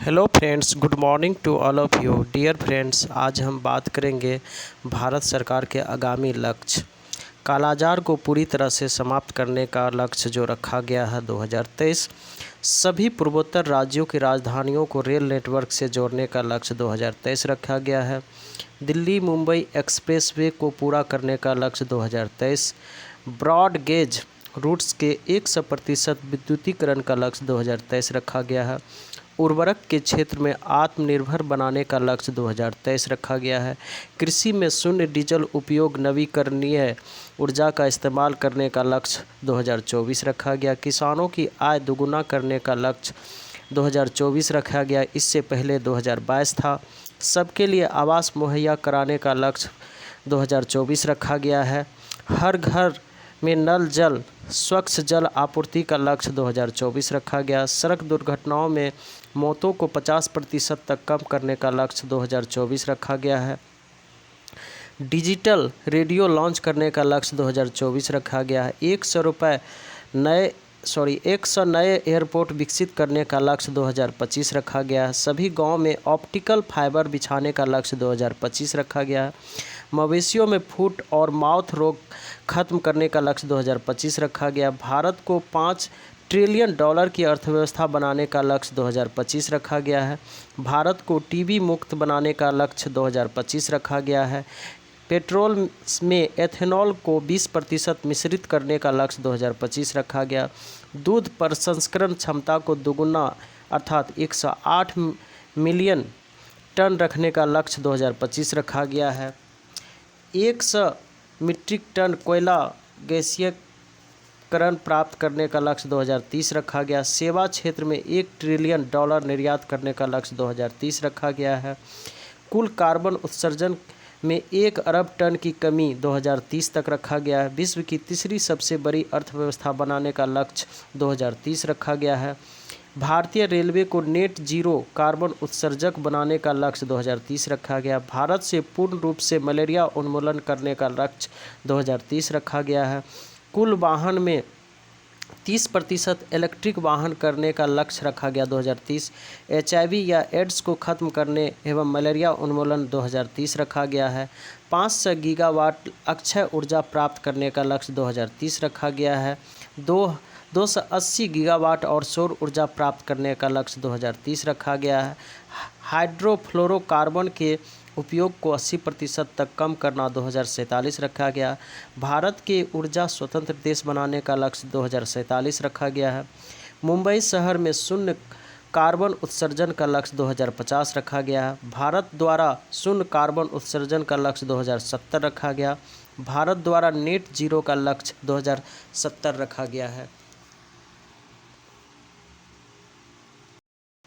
Hello friends, good morning to all of you dear friends. आज हम बात करेंगे भारत सरकार के आगामी लक्ष्य। कालाजार को पूरी तरह से समाप्त करने का लक्ष्य जो रखा गया है 2023। सभी पूर्वोत्तर राज्यों की राजधानियों को रेल नेटवर्क से जोड़ने का लक्ष्य 2023 रखा गया है। दिल्ली मुंबई एक्सप्रेसवे को पूरा करने का लक्ष्य 2023। ब्रॉड गेज रूट्स के 100% विद्युतीकरण का लक्ष्य 2023 रखा गया है। उर्वरक के क्षेत्र में आत्मनिर्भर बनाने का लक्ष्य 2023 रखा गया है। कृषि में शून्य डीजल उपयोग, नवीकरणीय ऊर्जा का इस्तेमाल करने का लक्ष्य 2024 रखा गया। किसानों की आय दोगुना करने का लक्ष्य 2024 रखा गया। इससे पहले 2022 था। सबके लिए आवास मुहैया कराने का लक्ष्य 2024 रखा गया है। हर घर में नल जल, स्वच्छ जल आपूर्ति का लक्ष्य 2024 रखा गया। सड़क दुर्घटनाओं में मौतों को 50% तक कम करने का लक्ष्य 2024 रखा गया है। डिजिटल रेडियो लॉन्च करने का लक्ष्य 2024 रखा गया है। 100 नए एयरपोर्ट विकसित करने का लक्ष्य 2025 रखा गया है। सभी गांव में ऑप्टिकल फाइबर बिछाने का लक्ष्य 2025 रखा गया है। मवेशियों में फुट और माउथ रोग खत्म करने का लक्ष्य 2025 रखा गया। भारत को $5 ट्रिलियन की अर्थव्यवस्था बनाने का लक्ष्य 2025 रखा गया है। भारत को टीबी मुक्त बनाने का लक्ष्य 2025 रखा गया है। पेट्रोल में एथेनॉल को 20% मिश्रित करने का लक्ष्य 2025 रखा गया। दूध प्रसंस्करण क्षमता को दोगुना अर्थात 108 मिलियन टन रखने का लक्ष्य 2025 रखा गया है। 100 मीट्रिक टन कोयला गैसीकरण प्राप्त करने का लक्ष्य 2030 रखा गया। सेवा क्षेत्र में $1 ट्रिलियन निर्यात करने का लक्ष्य 2030 रखा गया है। कुल कार्बन उत्सर्जन में 1 अरब टन की कमी 2030 तक रखा गया है। विश्व की तीसरी सबसे बड़ी अर्थव्यवस्था बनाने का लक्ष्य 2030 रखा गया है। भारतीय रेलवे को नेट जीरो कार्बन उत्सर्जक बनाने का लक्ष्य 2030 रखा गया। भारत से पूर्ण रूप से मलेरिया उन्मूलन करने का लक्ष्य 2030 रखा गया है। कुल वाहन में 30% इलेक्ट्रिक वाहन करने का लक्ष्य रखा गया 2030। HIV या एड्स को खत्म करने एवं मलेरिया उन्मूलन 2030 रखा गया है। 500 गीगावाट अक्षय ऊर्जा प्राप्त करने का लक्ष्य 2030 रखा गया है। 280 गीगावाट और सौर ऊर्जा प्राप्त करने का लक्ष्य 2030 रखा गया है। हाइड्रोफ्लोरोकार्बन के उपयोग को 80% तक कम करना 2047 रखा गया। भारत के ऊर्जा स्वतंत्र देश बनाने का लक्ष्य 2047 रखा गया है। मुंबई शहर में शून्य कार्बन उत्सर्जन का लक्ष्य 2050 रखा गया है। भारत द्वारा शून्य कार्बन उत्सर्जन का लक्ष्य 2070 रखा गया। भारत द्वारा नेट जीरो का लक्ष्य 2070 रखा गया है।